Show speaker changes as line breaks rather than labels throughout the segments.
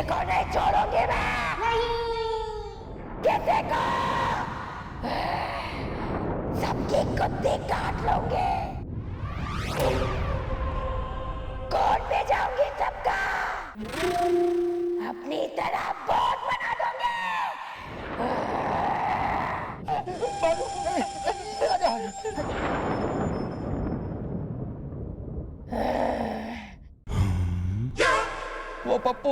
को नहीं छोड़ूंगी मैं।
नहीं।
किसी को सबकी कुत्ती काट लूंगी, कोर्ट में जाऊंगी सबका, अपनी तरह बहुत बना दूंगी।
वो पप्पू,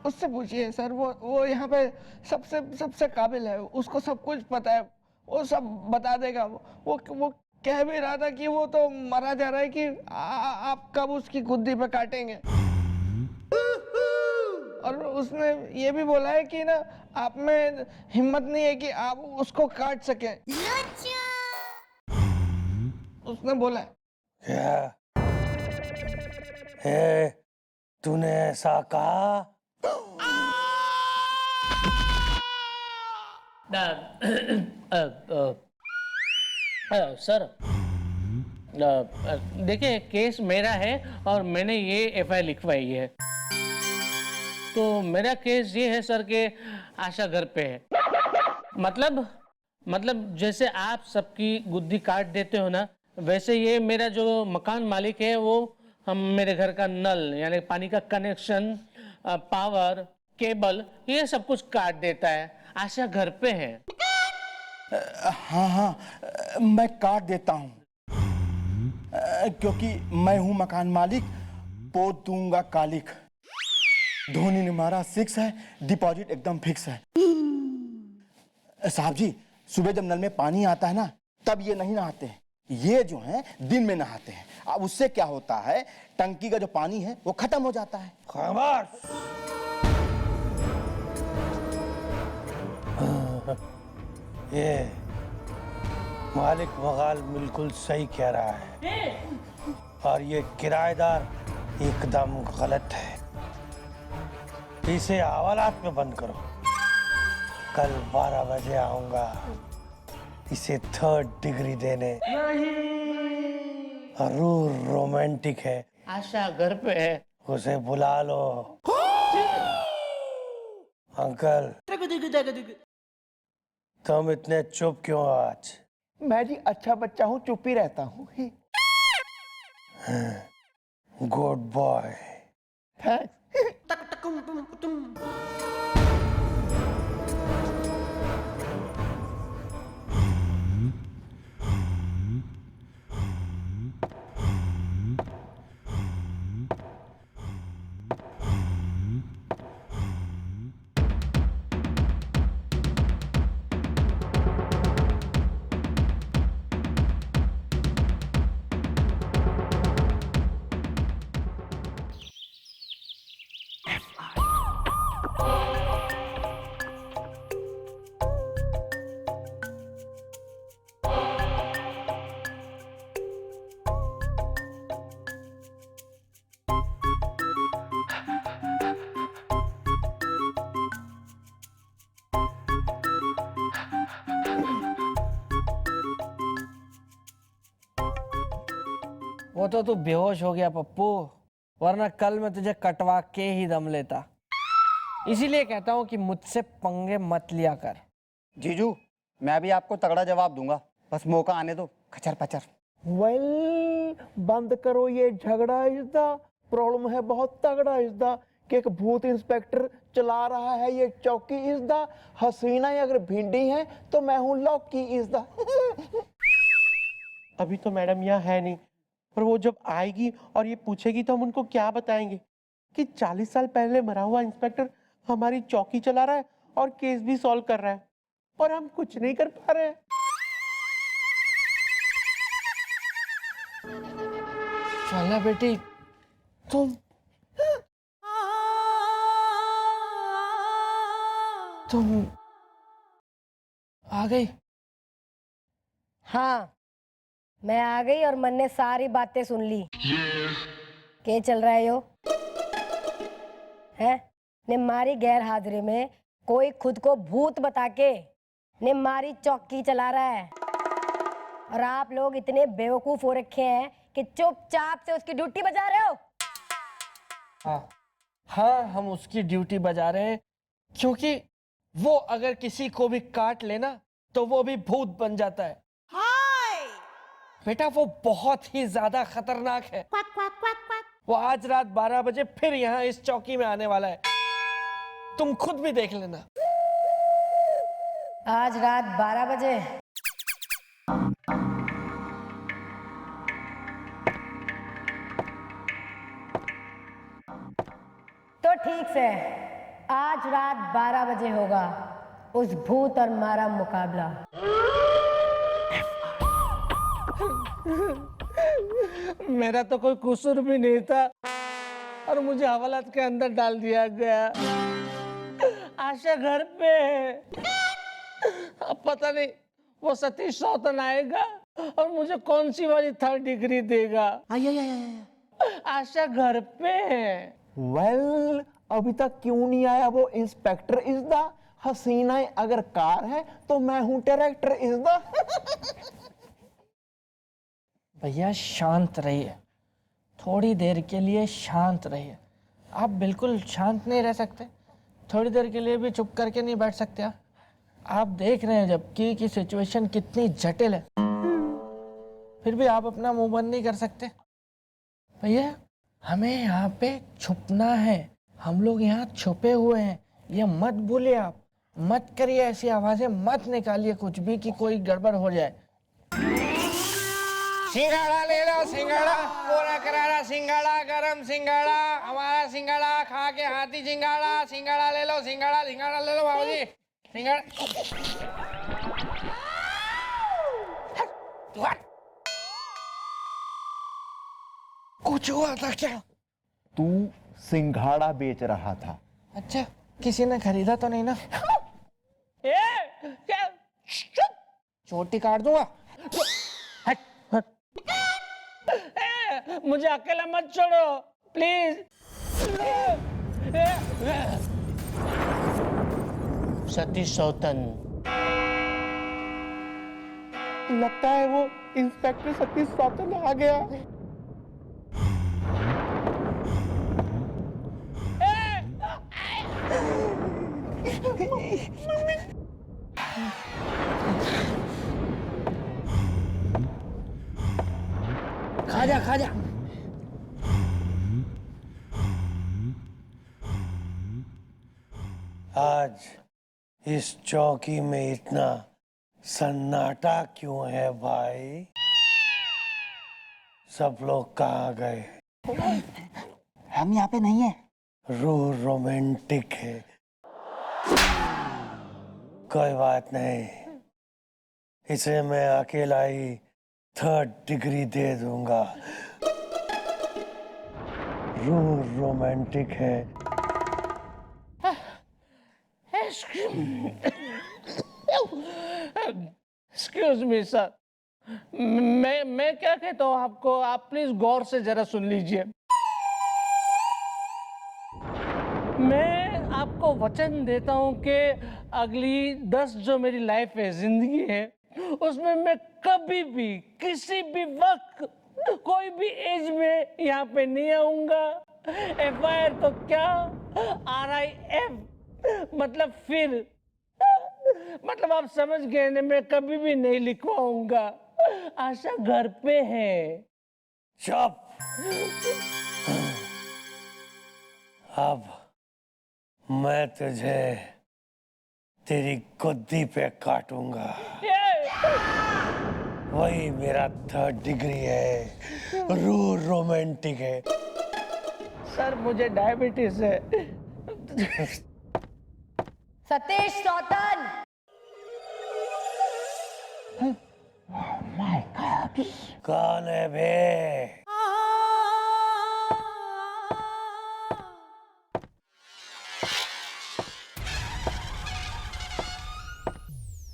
उससे पूछिए सर, वो यहाँ पे सबसे सबसे काबिल है, उसको सब कुछ पता है, वो सब बता देगा। वो कह भी रहा था कि वो तो मरा जा रहा है कि आप कब उसकी गुद्दी पे काटेंगे। और उसने ये भी बोला है कि ना आप में हिम्मत नहीं है कि आप उसको काट सके। उसने बोला है।
तूने ऐसा कहा?
सर, देखिए केस मेरा है और मैंने ये एफआईआर लिखवाई है। तो मेरा केस ये है सर कि आशा घर पे है। मतलब जैसे आप सबकी गुद्दी काट देते हो ना, वैसे ये मेरा जो मकान मालिक है वो हम मेरे घर का नल यानी पानी का कनेक्शन, पावर, केबल, ये सब कुछ काट देता है। आशा घर पे है।
हाँ, मैं काट देता हूँ, क्योंकि मैं हूँ मकान मालिक, पोत दूंगा कालिक। धोनी ने मारा 6 है, डिपॉजिट एकदम फिक्स है। साहब जी, सुबह जब नल में पानी आता है ना, तब ये नहीं नहाते हैं, ये जो है दिन में नहाते हैं। अब उससे क्या होता है, टंकी का जो पानी है वो खत्म हो जाता है।
खामोश। ये मालिक मगाल बिल्कुल सही कह रहा है और ये किराएदार एकदम गलत है। इसे हवालात में बंद करो। कल 12 बजे आऊंगा इसे 3rd डिग्री देने। जरूर रोमांटिक है।
आशा घर पे है,
उसे बुला लो। अंकल, तुम इतने चुप क्यों आज?
मैं जी अच्छा बच्चा हूँ, चुप ही रहता हूँ।
Good boy.
वो तो तू बेहोश हो गया पप्पू, वरना कल मैं तुझे कटवा के ही दम लेता। इसीलिए कहता हूँ कि मुझसे पंगे मत लिया कर।
जीजू, मैं भी आपको तगड़ा जवाब दूंगा, बस मौका आने दो। खचर पचर।
बंद करो ये झगड़ा इज्दा, प्रॉब्लम है बहुत तगड़ा इज्दा कि एक भूत इंस्पेक्टर चला रहा है ये चौकी इज्दा। हसीना अगर भिंडी है तो मैं हूँ लौकी इज्दा।
अभी तो मैडम यहाँ है नहीं, पर वो जब आएगी और ये पूछेगी तो हम उनको क्या बताएंगे कि 40 साल पहले मरा हुआ इंस्पेक्टर हमारी चौकी चला रहा है और केस भी सॉल्व कर रहा है और हम कुछ नहीं कर पा रहे हैं।
शाला बेटी, तुम आ गई?
हाँ, मैं आ गई और मन ने सारी बातें सुन ली। क्या चल रहा है यो? है ने मारी गैर हाजिरी में कोई खुद को भूत बता के ने मारी चौकी चला रहा है और आप लोग इतने बेवकूफ हो रखे हैं कि चुपचाप से उसकी ड्यूटी बजा रहे हो।
हाँ, हाँ, हम उसकी ड्यूटी बजा रहे हैं, क्योंकि वो अगर किसी को भी काट लेना तो वो भी भूत बन जाता है। बेटा, वो बहुत ही ज्यादा खतरनाक है। वो आज रात 12 बजे फिर यहाँ इस चौकी में आने वाला है, तुम खुद भी देख लेना।
आज रात 12 बजे? तो ठीक से आज रात 12 बजे होगा उस भूत और मारा मुकाबला।
मेरा तो कोई कसूर भी नहीं था और मुझे हवालात के अंदर डाल दिया गया। आशा घर पे है, अब पता नहीं वो सतीश सौतन आएगा और मुझे कौन सी वाली 3rd डिग्री देगा। आशा घर पे है।
वेल, अभी तक क्यों नहीं आया वो इंस्पेक्टर इज द हसीना? अगर कार है तो मैं हूं डायरेक्टर इज द।
भैया शांत रहिए, थोड़ी देर के लिए शांत रहिए। आप बिल्कुल शांत नहीं रह सकते, थोड़ी देर के लिए भी चुप करके नहीं बैठ सकते आप देख रहे हैं जबकि कि सिचुएशन कितनी जटिल है, फिर भी आप अपना मुंह बंद नहीं कर सकते। भैया, हमें यहाँ पे छुपना है, हम लोग यहाँ छुपे हुए हैं, ये मत भूलिए। आप मत करिए ऐसी आवाजें, मत निकालिए कुछ भी कि कोई गड़बड़ हो जाए। सिंघाड़ा ले लो, सिंघाड़ा, पूरा करारा सिंघाड़ा, गरम सिंघाड़ा, हमारा सिंघाड़ा खा के हाथी सिंघाड़ा। सिंघाड़ा ले लो, सिंघाड़ा, सिंघाड़ा ले लो बाबूजी, सिंघाड़ा। कुछ हुआ था क्या?
तू सिंघाड़ा बेच रहा था।
अच्छा, किसी ने खरीदा तो नहीं ना?
क्या?
चोटी काट दूंगा।
मुझे अकेला मत छोड़ो प्लीज। सतीश सौतन,
लगता है वो इंस्पेक्टर सतीश सौतन आ गया।
खा जा, खा जा।
आज इस चौकी में इतना सन्नाटा क्यों है भाई? सब लोग कहाँ गए?
हम यहाँ पे नहीं है।
रूह रोमांटिक है। कोई बात नहीं, इसे मैं अकेला ही 3rd डिग्री दे दूंगा। रूह रोमांटिक है।
एक्सक्यूज मी सर, मैं क्या कहता हूँ आपको, आप प्लीज गौर से जरा सुन लीजिए। मैं आपको वचन देता हूँ कि अगली 10 जो मेरी लाइफ है, जिंदगी है, उसमें मैं कभी भी किसी भी वक्त कोई भी एज में यहाँ पे नहीं आऊंगा। FIR तो क्या, RIF मतलब फिर, मतलब आप समझ गए ना, मैं कभी भी नहीं लिखवाऊंगा। आशा घर पे है।
चुप। अब मैं तुझे तेरी गुद्दी पे काटूंगा। वही मेरा 3rd डिग्री है। रूह रोमांटिक है।
सर, मुझे डायबिटीज है।
सतीश सौतन,
कौन है बे?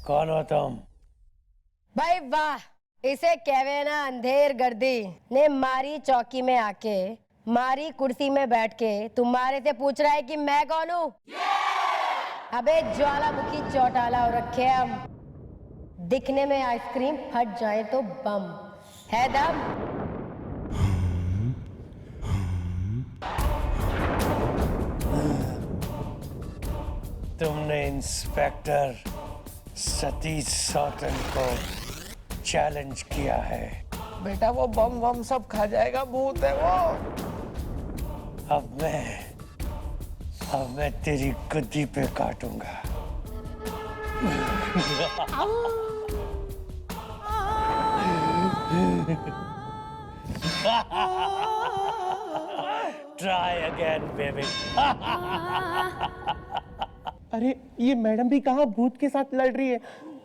कौन हो तुम?
भाई वाह, इसे कहवे ना अंधेर गर्दी ने मारी चौकी में आके, मारी कुर्सी में बैठ के तुम्हारे से पूछ रहा है कि मैं कौन हूँ? अबे ज्वालामुखी चौटाला हो रखे हम, दिखने में आइसक्रीम, फट जाए तो बम है दम।
तुमने इंस्पेक्टर सतीश सौतन को चैलेंज किया है।
बेटा वो बम वम सब खा जाएगा, भूत है वो।
अब मैं तेरी गद्दी पे काटूंगा। Try again, baby.
अरे ये मैडम भी कहाँ भूत के साथ लड़ रही है?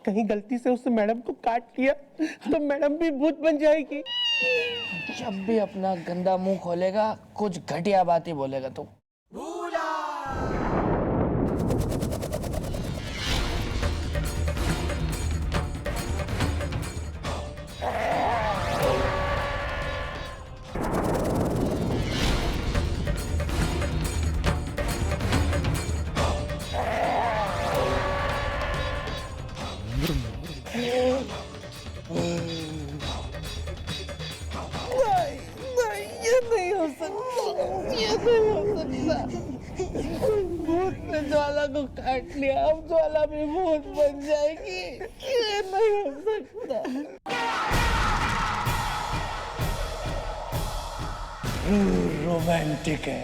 कहीं गलती से उसने मैडम को काट लिया तो मैडम भी भूत बन जाएगी।
जब भी अपना गंदा मुंह खोलेगा कुछ घटिया बात ही बोलेगा तू। ये नहीं हो सकता। भूत ने ज्वाला को काट लिया, अब ज्वाला भी भूत बन जाएगी। ये नहीं हो सकता।
रोमांटिक है।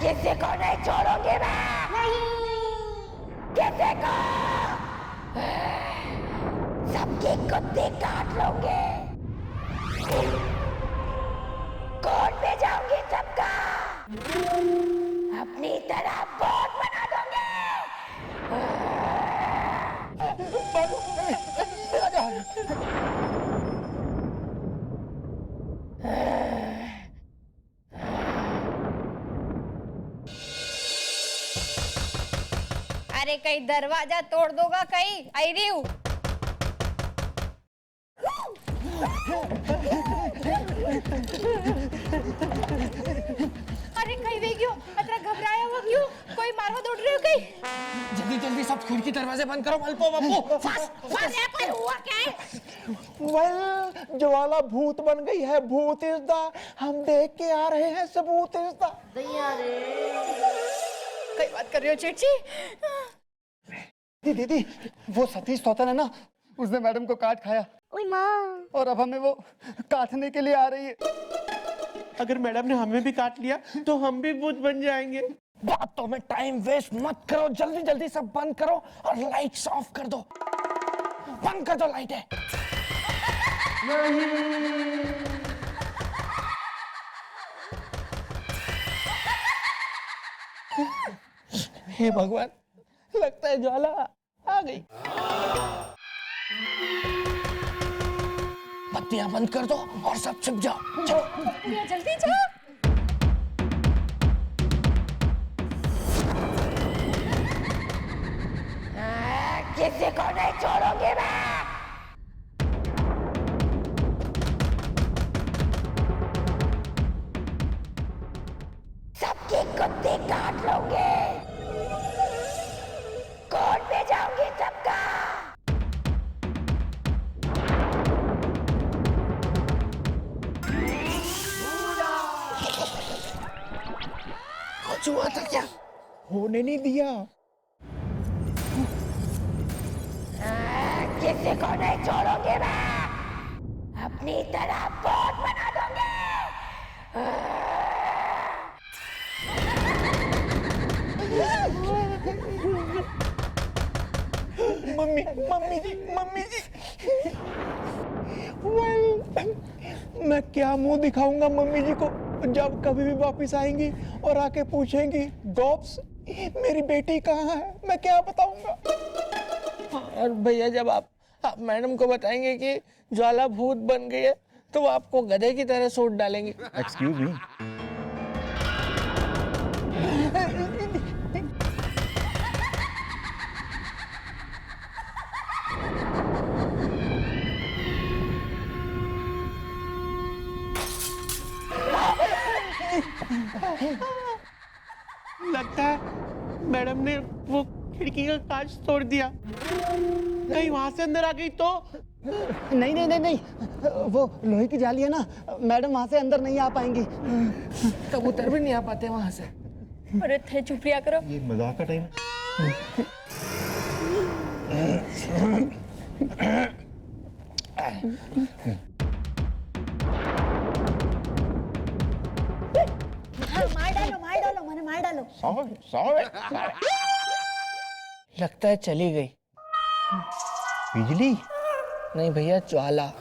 किसी को नहीं छोड़ूंगी मैं। किसी को सबकी कुत्ती काट लूंगी। कोर्ट में जाऊंगी सबका, अपनी तरह बहुत बना दूंगी।
अरे कहीं दरवाजा तोड़ दोगा कहीं? आई रही हूँ। अरे कहीं वे क्यों इतना घबराया हुआ क्यों? कोई मारवा दौड़ रहे हो कहीं?
जल्दी जल्दी सब खिड़की दरवाजे बंद करो। अल्पो बप्पो फास्ट फास्ट।
कोई हुआ क्या है?
वेल ज्वाला भूत बन गई है। भूत इज द, हम देख के आ रहे हैं सबूत इज द।
कई बात कर रहे हो चेची?
दीदी वो सतीश सौतन है ना, उसने मैडम को काट खाया।
ओए माँ।
और अब हमें वो काटने के लिए आ रही है।
अगर मैडम ने हमें भी काट लिया तो हम भी भूत बन जाएंगे।
बातों में टाइम वेस्ट मत करो, जल्दी जल्दी सब बंद करो और लाइट्स ऑफ कर दो। बंद कर दो लाइटें। हे भगवान, लगता है ज्वाला आ गई। बत्तियां बंद कर दो और सब छिप जाओ। चलो
जल्दी जाओ।
किसी को नहीं छोड़ूंगी मैं। सबकी कुत्ती काट लूंगी। कोर्ट में जाऊंगी सबका।
कुछ हुआ था क्या?
होने नहीं दिया।
किसी को नहीं छोड़ूंगी मैं। अपनी तरह बहुत बना दूंगी।
मम्मी जी वेल मैं क्या मुंह दिखाऊंगा मम्मी जी को जब कभी भी वापस आएंगी और आके पूछेंगी, गोप्स मेरी बेटी कहाँ है? मैं क्या बताऊंगा?
और भैया जब आप मैडम को बताएंगे कि ज्वाला भूत बन गई है तो वो आपको गधे की तरह सूट डालेंगे।
Excuse me.
लगता है मैडम ने वो खिड़की का कांच तोड़ दिया। कहीं वहां से अंदर आ गई तो?
नहीं नहीं नहीं नहीं, वो लोहे की जाली है ना, मैडम वहां से अंदर नहीं आ पाएंगी।
कबूतर भी नहीं आ पाते वहां से।
अरे थे चुप रिया करो।
ये मजाक का टाइम
मार डालो।
लगता है चली गई।
बिजली?
नहीं भैया, ज्वाला।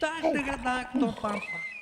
Tak, tak, tak, tak, tak, tak.